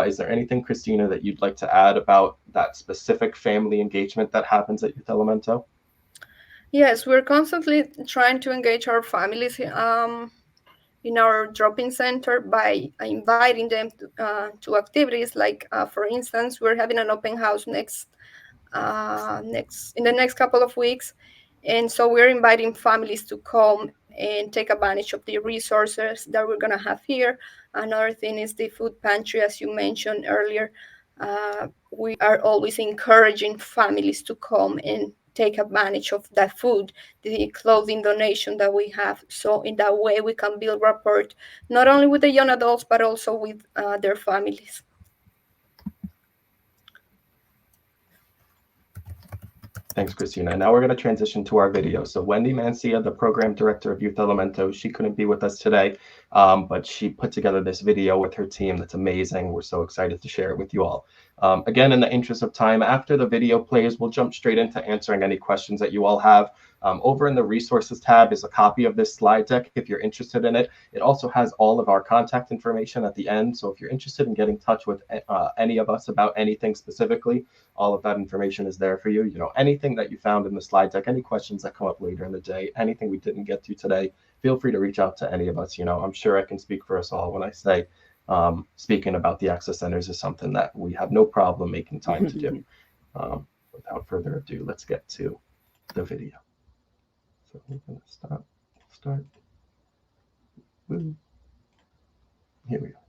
Is there anything, Christina, that you'd like to add about that specific family engagement that happens at Youth Elemento? Yes, we're constantly trying to engage our families in our drop-in center by inviting them to activities like, for instance, we're having an open house in the next couple of weeks. And so we're inviting families to come and take advantage of the resources that we're going to have here. Another thing is the food pantry, as you mentioned earlier. we are always encouraging families to come and take advantage of that food, the clothing donation that we have. So in that way, we can build rapport, not only with the young adults, but also with their families. Thanks, Christina. Now we're going to transition to our video. So Wendy Mancia, the program director of Youth Elemento, she couldn't be with us today, but she put together this video with her team that's amazing. We're so excited to share it with you all. Again, in the interest of time, after the video plays, we'll jump straight into answering any questions that you all have. Over in the resources tab is a copy of this slide deck if you're interested in it. It also has all of our contact information at the end. So if you're interested in getting in touch with any of us about anything specifically, all of that information is there for you. You know, anything that you found in the slide deck, any questions that come up later in the day, anything we didn't get to today, feel free to reach out to any of us. You know, I'm sure I can speak for us all when I say speaking about the Access Centers is something that we have no problem making time to do. Without further ado, let's get to the video. So we're going to start. Woo. Here we go.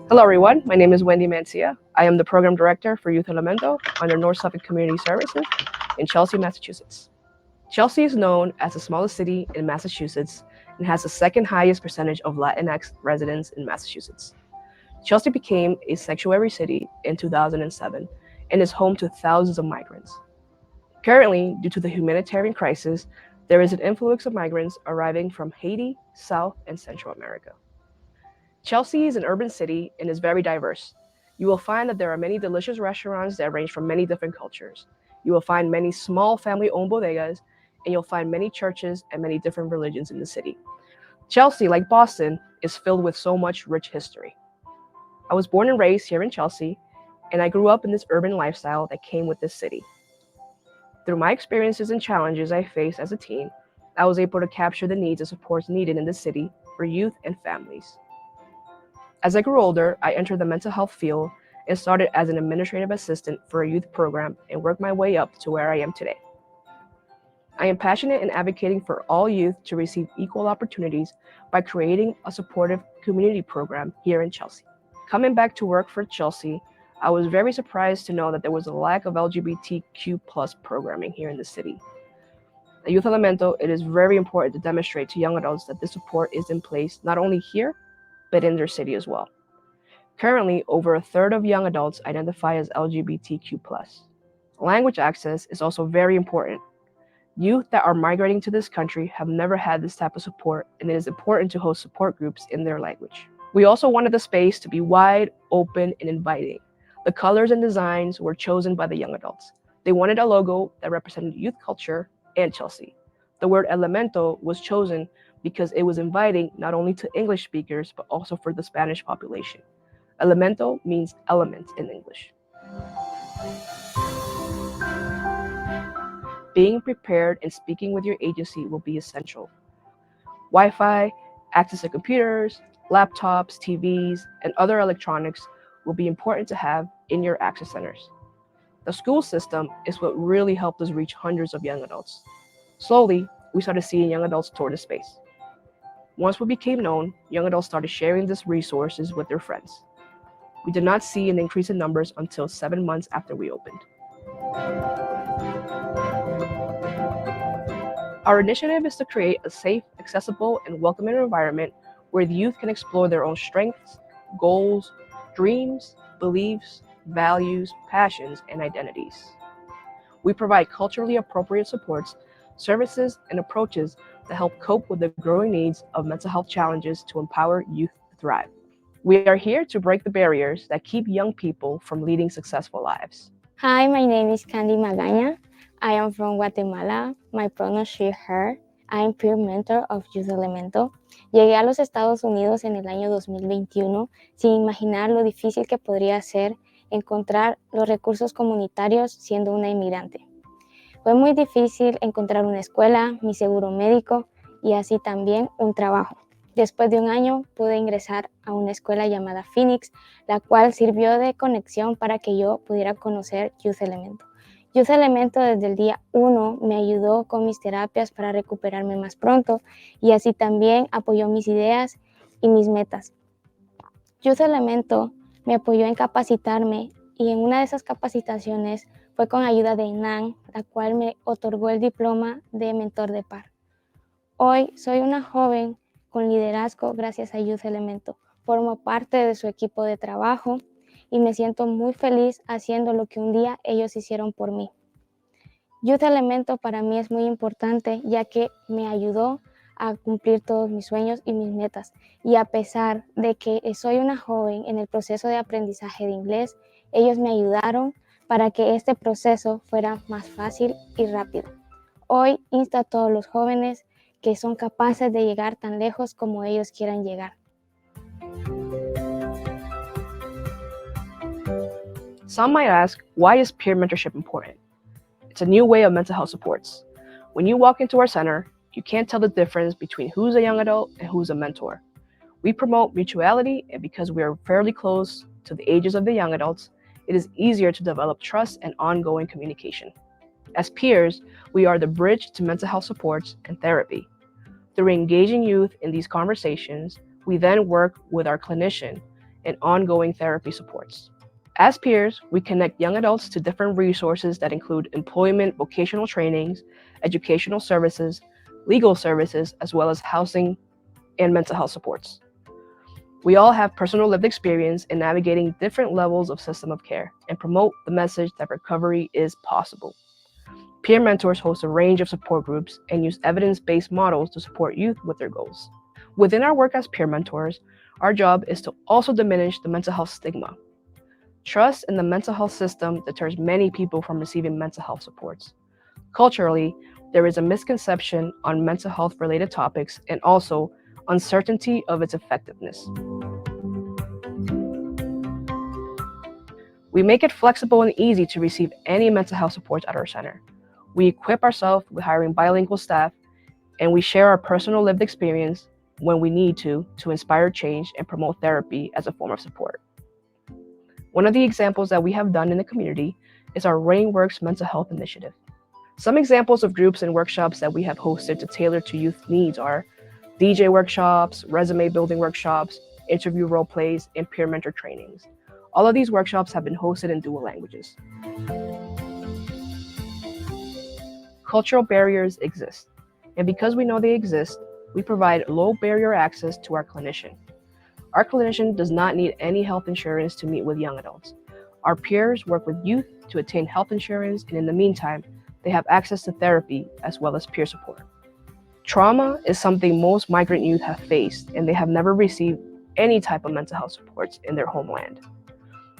Hello, everyone. My name is Wendy Mancia. I am the Program Director for Youth Elemento under North Suffolk Community Services in Chelsea, Massachusetts. Chelsea is known as the smallest city in Massachusetts and has the second highest percentage of Latinx residents in Massachusetts. Chelsea became a sanctuary city in 2007 and is home to thousands of migrants. Currently, due to the humanitarian crisis, there is an influx of migrants arriving from Haiti, South, and Central America. Chelsea is an urban city and is very diverse. You will find that there are many delicious restaurants that range from many different cultures. You will find many small family-owned bodegas, and you'll find many churches and many different religions in the city. Chelsea, like Boston, is filled with so much rich history. I was born and raised here in Chelsea, and I grew up in this urban lifestyle that came with this city. Through my experiences and challenges I faced as a teen, I was able to capture the needs and supports needed in the city for youth and families. As I grew older, I entered the mental health field and started as an administrative assistant for a youth program and worked my way up to where I am today. I am passionate in advocating for all youth to receive equal opportunities by creating a supportive community program here in Chelsea. Coming back to work for Chelsea, I was very surprised to know that there was a lack of LGBTQ+ programming here in the city. At Youth Elemento, it is very important to demonstrate to young adults that this support is in place not only here, but in their city as well. Currently, over a third of young adults identify as LGBTQ+. Language access is also very important. Youth that are migrating to this country have never had this type of support, and it is important to host support groups in their language. We also wanted the space to be wide, open, and inviting. The colors and designs were chosen by the young adults. They wanted a logo that represented youth culture and Chelsea. The word Elemento was chosen because it was inviting not only to English speakers, but also for the Spanish population. Elemento means element in English. Being prepared and speaking with your agency will be essential. Wi-Fi, access to computers, laptops, TVs, and other electronics will be important to have in your access centers. The school system is what really helped us reach hundreds of young adults. Slowly, we started seeing young adults tour the space. Once we became known, young adults started sharing these resources with their friends. We did not see an increase in numbers until 7 months after we opened. Our initiative is to create a safe, accessible, and welcoming environment where the youth can explore their own strengths, goals, dreams, beliefs, values, passions, and identities. We provide culturally appropriate supports, services, and approaches that help cope with the growing needs of mental health challenges to empower youth to thrive. We are here to break the barriers that keep young people from leading successful lives. Hi, my name is Candy Magaña. I am from Guatemala. My pronouns she, her. I am peer mentor of Youth Elemento. Llegué a los Estados Unidos en el año 2021 sin imaginar lo difícil que podría ser encontrar los recursos comunitarios siendo una inmigrante. Fue muy difícil encontrar una escuela, mi seguro médico y así también un trabajo. Después de un año pude ingresar a una escuela llamada Phoenix, la cual sirvió de conexión para que yo pudiera conocer Youth Elemento. Youth Elemento desde el día 1 me ayudó con mis terapias para recuperarme más pronto y así también apoyó mis ideas y mis metas. Youth Elemento me apoyó en capacitarme y en una de esas capacitaciones fue con ayuda de INAN, la cual me otorgó el diploma de mentor de par. Hoy soy una joven con liderazgo gracias a Youth Elemento. Formo parte de su equipo de trabajo y me siento muy feliz haciendo lo que un día ellos hicieron por mí. Youth Elemento para mí es muy importante ya que me ayudó a cumplir todos mis sueños y mis metas. Y a pesar de que soy una joven en el proceso de aprendizaje de inglés, ellos me ayudaron para que este proceso fuera más fácil y rápido. Hoy insto a todos los jóvenes que son capaces de llegar tan lejos como ellos quieran llegar. Some might ask, why is peer mentorship important? It's a new way of mental health supports. When you walk into our center, you can't tell the difference between who's a young adult and who's a mentor. We promote mutuality, and because we are fairly close to the ages of the young adults, it is easier to develop trust and ongoing communication. As peers, we are the bridge to mental health supports and therapy. Through engaging youth in these conversations, we then work with our clinician and ongoing therapy supports. As peers, we connect young adults to different resources that include employment, vocational trainings, educational services, legal services, as well as housing and mental health supports. We all have personal lived experience in navigating different levels of system of care and promote the message that recovery is possible. Peer mentors host a range of support groups and use evidence-based models to support youth with their goals. Within our work as peer mentors, our job is to also diminish the mental health stigma. Trust in the mental health system deters many people from receiving mental health supports. Culturally, there is a misconception on mental health related topics and also uncertainty of its effectiveness. We make it flexible and easy to receive any mental health supports at our center. We equip ourselves with hiring bilingual staff, and we share our personal lived experience when we need to inspire change and promote therapy as a form of support. One of the examples that we have done in the community is our Rainworks Mental Health Initiative. Some examples of groups and workshops that we have hosted to tailor to youth needs are DJ workshops, resume building workshops, interview role plays, and peer mentor trainings. All of these workshops have been hosted in dual languages. Cultural barriers exist, and because we know they exist, we provide low barrier access to our clinician. Our clinician does not need any health insurance to meet with young adults. Our peers work with youth to attain health insurance, and in the meantime, they have access to therapy as well as peer support. Trauma is something most migrant youth have faced, and they have never received any type of mental health supports in their homeland.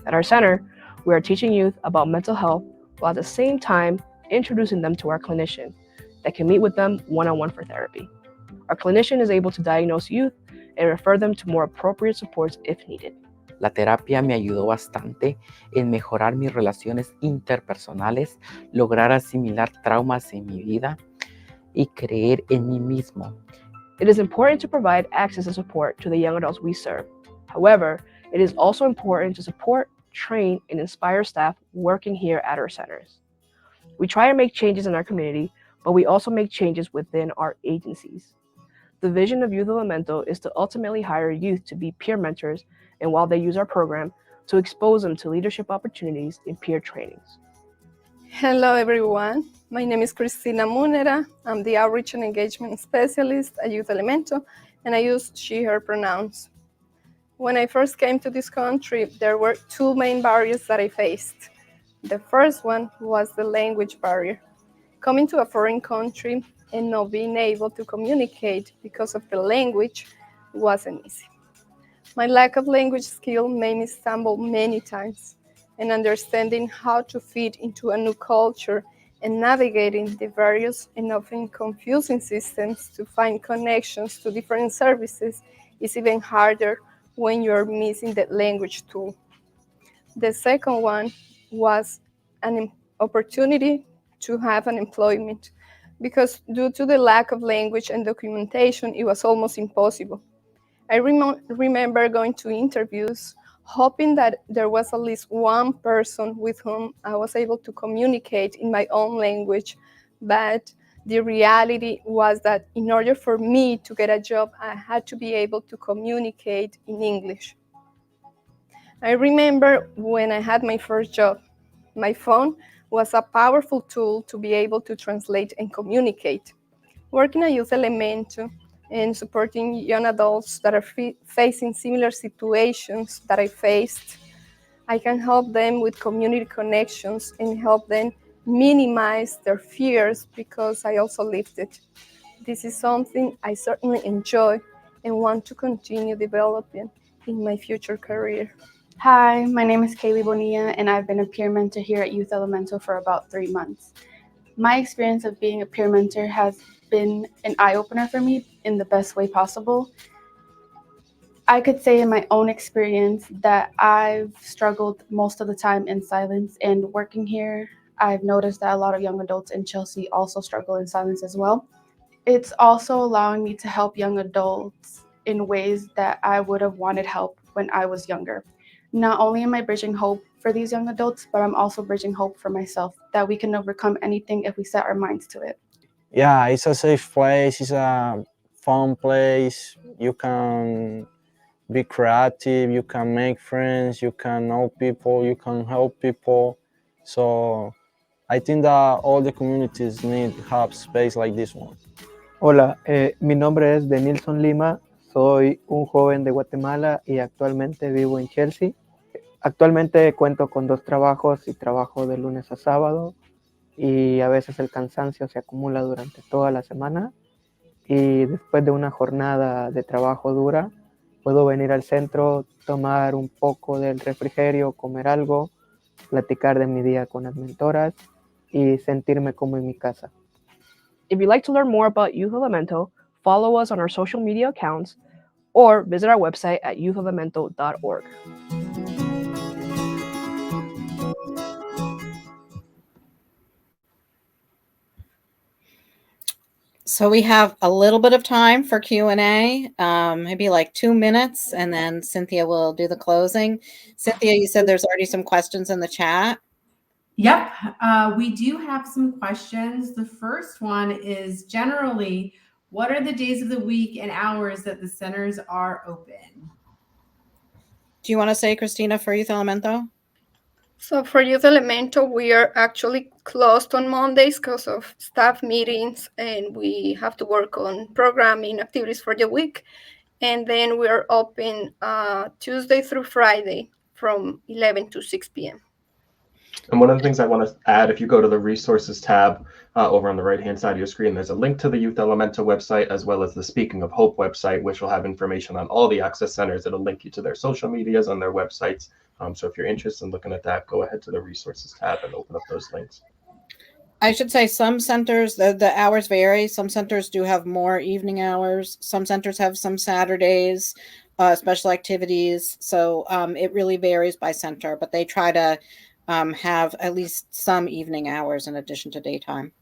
At our center, we are teaching youth about mental health while at the same time introducing them to our clinician that can meet with them one-on-one for therapy. Our clinician is able to diagnose youth and refer them to more appropriate supports if needed. La terapia me ayudó bastante en mejorar mis relaciones interpersonales, lograr asimilar traumas en mi vida y creer en mí mismo. It is important to provide access and support to the young adults we serve. However, it is also important to support, train, and inspire staff working here at our centers. We try to make changes in our community, but we also make changes within our agencies. The vision of Youth Elemento is to ultimately hire youth to be peer mentors, and while they use our program, to expose them to leadership opportunities in peer trainings. Hello, everyone. My name is Cristina Munera. I'm the Outreach and Engagement Specialist at Youth Elemento, and I use she, her pronouns. When I first came to this country, there were two main barriers that I faced. The first one was the language barrier. Coming to a foreign country and not being able to communicate because of the language wasn't easy. My lack of language skill made me stumble many times, and understanding how to fit into a new culture and navigating the various and often confusing systems to find connections to different services is even harder when you're missing the language tool. The second one was an opportunity to have an employment, because due to the lack of language and documentation, it was almost impossible. I remember going to interviews hoping that there was at least one person with whom I was able to communicate in my own language. But the reality was that in order for me to get a job, I had to be able to communicate in English. I remember when I had my first job, my phone was a powerful tool to be able to translate and communicate. Working at Youth Elemento and supporting young adults that are facing similar situations that I faced, I can help them with community connections and help them minimize their fears because I also lived it. This is something I certainly enjoy and want to continue developing in my future career. Hi, my name is Kaylee Bonilla, and I've been a peer mentor here at Youth Elemental for about 3 months. My experience of being a peer mentor has been an eye-opener for me in the best way possible. I could say in my own experience that I've struggled most of the time in silence, and working here, I've noticed that a lot of young adults in Chelsea also struggle in silence as well. It's also allowing me to help young adults in ways that I would have wanted help when I was younger. Not only am I bridging hope for these young adults, but I'm also bridging hope for myself that we can overcome anything if we set our minds to it. Yeah, it's a safe place. It's a fun place. You can be creative. You can make friends. You can know people. You can help people. So I think that all the communities need to have space like this one. Hola, mi nombre es Denilson Lima, soy un joven de Guatemala y actualmente vivo en Chelsea. Actualmente cuento con 2 trabajos y trabajo de lunes a sábado y a veces el cansancio se acumula durante toda la semana y después de una jornada de trabajo dura puedo venir al centro, tomar un poco del refrigerio, comer algo, platicar de mi día con las mentoras y sentirme como en mi casa. If you'd like to learn more about Youth Elemento, follow us on our social media accounts or visit our website at youthelemento.org. So we have a little bit of time for Q&A, maybe like 2 minutes, and then Cynthia will do the closing. Cynthia, you said there's already some questions in the chat. Yep, we do have some questions. The first one is generally, what are the days of the week and hours that the centers are open? Do you want to say, Christina, for Youth Elemento? So for Youth Elemento, we are actually closed on Mondays because of staff meetings, and we have to work on programming activities for the week. And then we are open Tuesday through Friday from 11 to 6 p.m. And one of the things I want to add, if you go to the resources tab over on the right-hand side of your screen, there's a link to the Youth Elemento website, as well as the Speaking of Hope website, which will have information on all the access centers. It'll link you to their social medias and their websites. So if you're interested in looking at that, go ahead to the resources tab and open up those links. I should say some centers, the hours vary. Some centers do have more evening hours. Some centers have some Saturdays, special activities. So it really varies by center, but they try to have at least some evening hours in addition to daytime.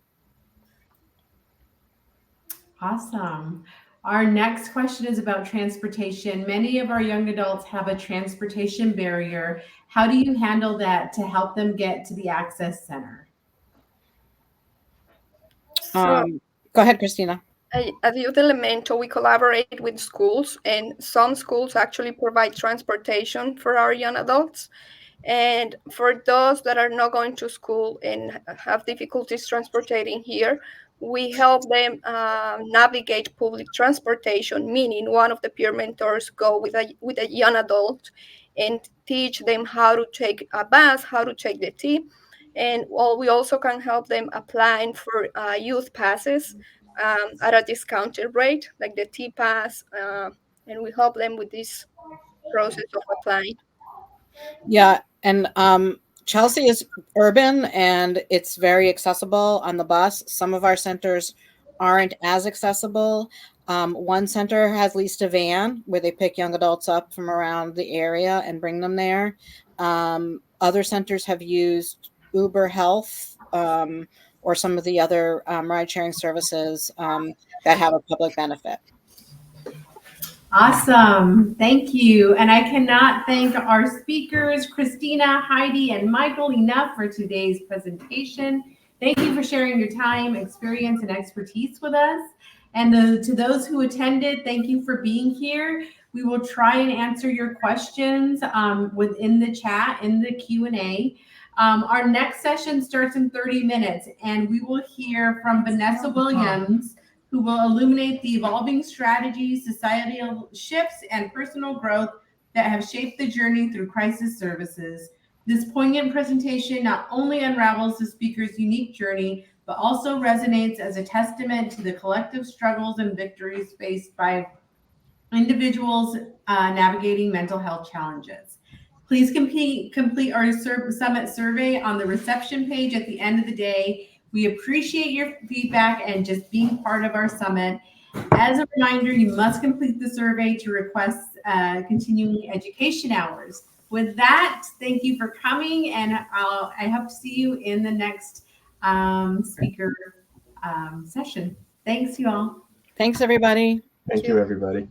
Awesome. Our next question is about transportation. Many of our young adults have a transportation barrier. How do you handle that to help them get to the Access Center? Go ahead, Christina. At Youth Elemento, we collaborate with schools, and some schools actually provide transportation for our young adults. And for those that are not going to school and have difficulties transporting here, we help them navigate public transportation, meaning one of the peer mentors go with a young adult and teach them how to take a bus, how to take the T. And we also can help them applying for youth passes at a discounted rate, like the T pass, and we help them with this process of applying. Yeah, and Chelsea is urban and it's very accessible on the bus. Some of our centers aren't as accessible. One center has leased a van where they pick young adults up from around the area and bring them there. Other centers have used Uber Health or some of the other ride-sharing services that have a public benefit. Awesome. Thank you. And I cannot thank our speakers, Christina, Heidi, and Michael, enough for today's presentation. Thank you for sharing your time, experience, and expertise with us. And to those who attended, thank you for being here. We will try and answer your questions within the chat, in the Q&A. Our next session starts in 30 minutes, and we will hear from Vanessa Williams, who will illuminate the evolving strategies, societal shifts, and personal growth that have shaped the journey through crisis services. This poignant presentation not only unravels the speaker's unique journey, but also resonates as a testament to the collective struggles and victories faced by individuals navigating mental health challenges. Please complete our summit survey on the reception page at the end of the day. We appreciate your feedback and just being part of our summit. As a reminder, you must complete the survey to request continuing education hours. With that, thank you for coming, and I hope to see you in the next speaker session. Thanks, you all. Thanks, everybody. Thank you, everybody.